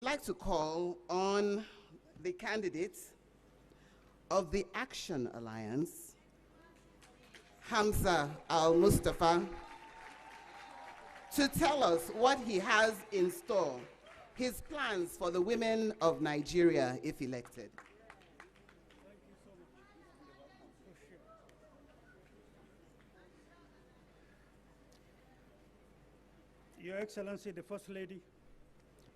I'd like to call on the candidates of the Action Alliance, Hamza Al-Mustafa, to tell us what he has in store, his plans for the women of Nigeria if elected. Your Excellency, the First Lady,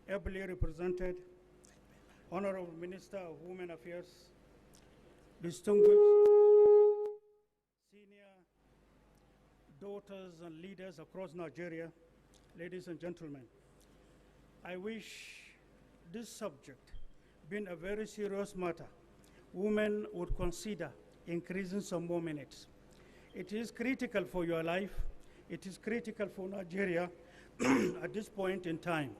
ably represented, Honorable Minister of Women Affairs, distinguished senior daughters and leaders across Nigeria, ladies and gentlemen, I wish this subject, being a very serious matter, women would consider increasing some more minutes. It is critical for your life. It is critical for Nigeria at this point in time.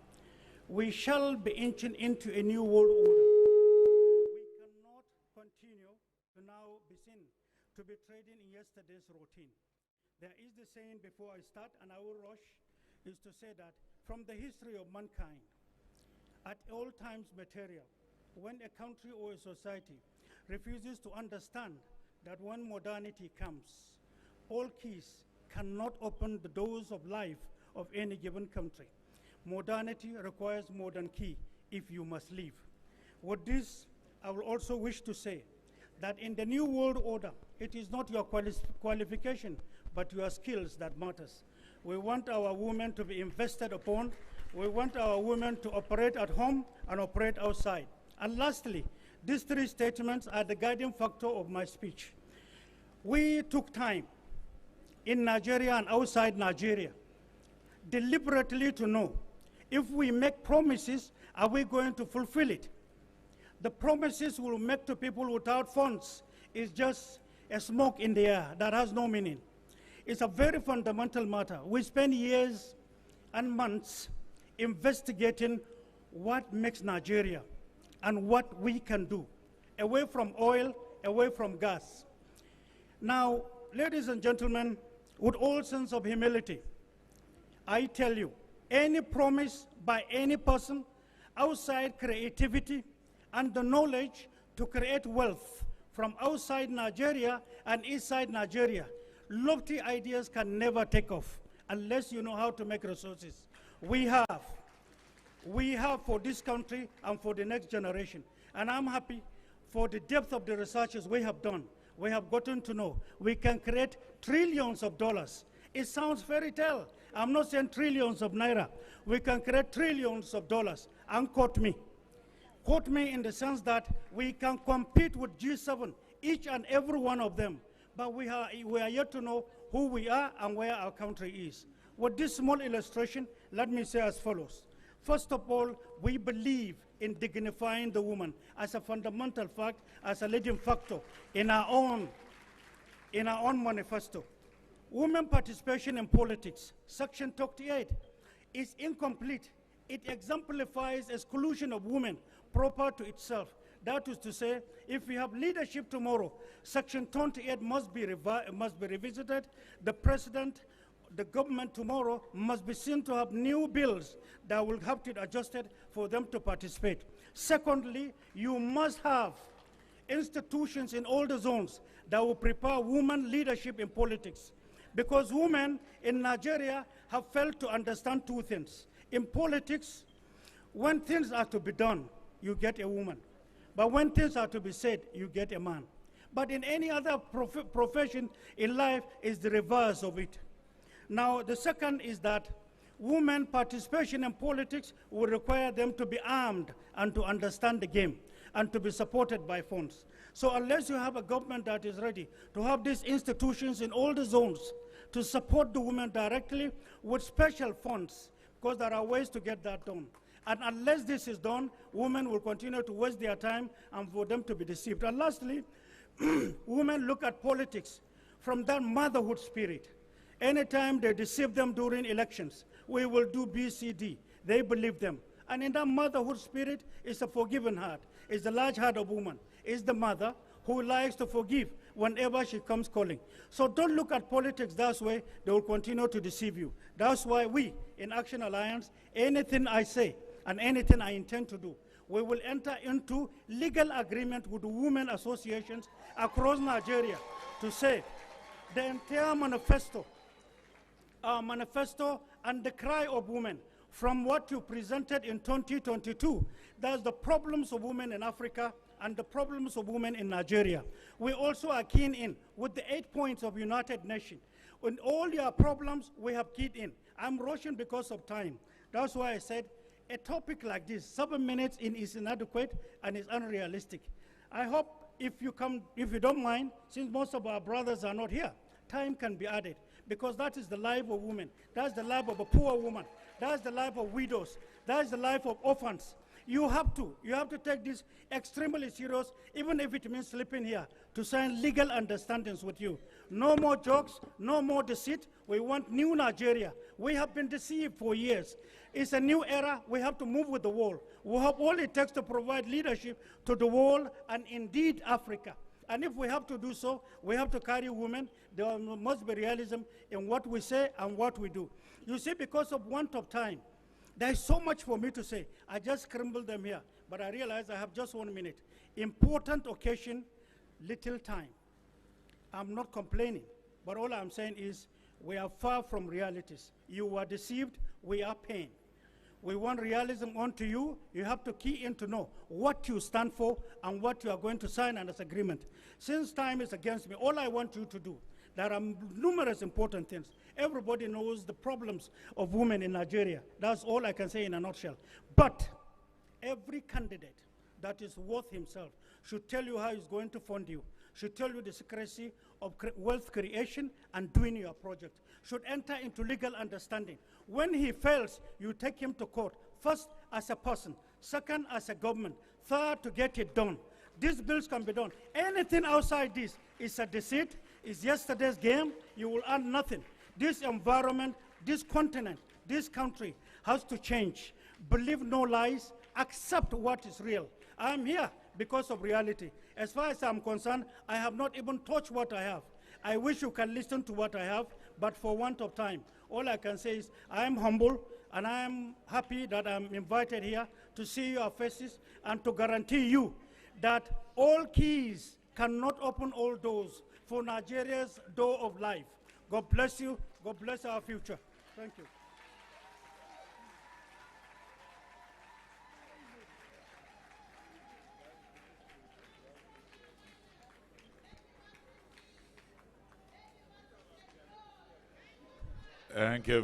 We shall be inching into a new world order. We cannot continue to now be seen to be trading in yesterday's routine. There is the saying before I start, and I will rush, is to say that from the history of mankind, at all times material, when a country or a society refuses to understand that when modernity comes, all keys cannot open the doors of life of any given country. Modernity requires modern key if you must live. With this, I will also wish to say that in the new world order, it is not your qualification, but your skills that matters. We want our women to be invested upon. We want our women to operate at home and operate outside. And lastly, these three statements are the guiding factor of my speech. We took time in Nigeria and outside Nigeria deliberately to know if we make promises, are we going to fulfill it? The promises we'll make to people without funds is just a smoke in the air that has no meaning. It's a very fundamental matter. We spend years and months investigating what makes Nigeria and what we can do, away from oil, away from gas. Now, ladies and gentlemen, with all sense of humility, I tell you, any promise by any person outside creativity and the knowledge to create wealth from outside Nigeria and inside Nigeria, lofty ideas can never take off unless you know how to make resources. We have for this country and for the next generation. And I'm happy for the depth of the researches we have done. We have gotten to know we can create trillions of dollars. It sounds fairy tale. I'm not saying trillions of naira. We can create trillions of dollars. And quote me. Quote me in the sense that we can compete with G7, each and every one of them. But we are yet to know who we are and where our country is. With this small illustration, let me say as follows. First of all, we believe in dignifying the woman as a fundamental fact, as a leading factor in our own manifesto. Women participation in politics, Section 38, is incomplete. It exemplifies exclusion of women proper to itself. That is to say, if we have leadership tomorrow, Section 28 must be revisited. The president, the government tomorrow must be seen to have new bills that will have to be adjusted for them to participate. Secondly, you must have institutions in all the zones that will prepare women leadership in politics. Because women in Nigeria have failed to understand two things. In politics, when things are to be done, you get a woman. But when things are to be said, you get a man. But in any other profession in life, is the reverse of it. Now, the second is that women participation in politics will require them to be armed and to understand the game and to be supported by funds. So unless you have a government that is ready to have these institutions in all the zones to support the women directly with special funds, because there are ways to get that done. And unless this is done, women will continue to waste their time and for them to be deceived. And lastly, women look at politics from that motherhood spirit. Anytime they deceive them during elections, we will do B, C, D. They believe them. And in that motherhood spirit is a forgiving heart. It's the large heart of woman. It's the mother who likes to forgive whenever she comes calling. So don't look at politics that way. They will continue to deceive you. That's why we, in Action Alliance, anything I say, and anything I intend to do, we will enter into legal agreement with the women associations across Nigeria to say the entire manifesto, and the cry of women from what you presented in 2022, that's the problems of women in Africa and the problems of women in Nigeria. We also are keen in with the 8 points of United Nations. In all your problems, we have keyed in. I'm rushing because of time. That's why I said a topic like this, 7 minutes in is inadequate and is unrealistic. I hope if you don't mind, since most of our brothers are not here, time can be added, because that is the life of women. That's the life of a poor woman. That's the life of widows. That's the life of orphans. You have to take this extremely serious, even if it means sleeping here, to sign legal understandings with you. No more jokes, no more deceit. We want new Nigeria. We have been deceived for years. It's a new era. We have to move with the world. We have all it takes to provide leadership to the world and indeed Africa. And if we have to do so, we have to carry women. There must be realism in what we say and what we do. You see, because of want of time, there's so much for me to say. I just scrambled them here, but I realize I have just 1 minute. Important occasion, little time. I'm not complaining, but all I'm saying is we are far from realities. You were deceived, we are pain. We want realism onto you. You have to key in to know what you stand for and what you are going to sign as agreement. Since time is against me, all I want you to do, there are numerous important things. Everybody knows the problems of women in Nigeria. That's all I can say in a nutshell. But every candidate that is worth himself should tell you how he's going to fund you, should tell you the secrecy of wealth creation and doing your project, should enter into legal understanding. When he fails, you take him to court, first as a person, second as a government, third to get it done. These bills can be done. Anything outside this is a deceit, is yesterday's game, you will earn nothing. This environment, this continent, this country has to change. Believe no lies, accept what is real. I'm here because of reality. As far as I'm concerned, I have not even touched what I have. I wish you can listen to what I have, but for want of time, all I can say is I am humble and I am happy that I'm invited here to see your faces and to guarantee you that all keys cannot open all doors for Nigeria's door of life. God bless you. God bless our future. Thank you. Thank you.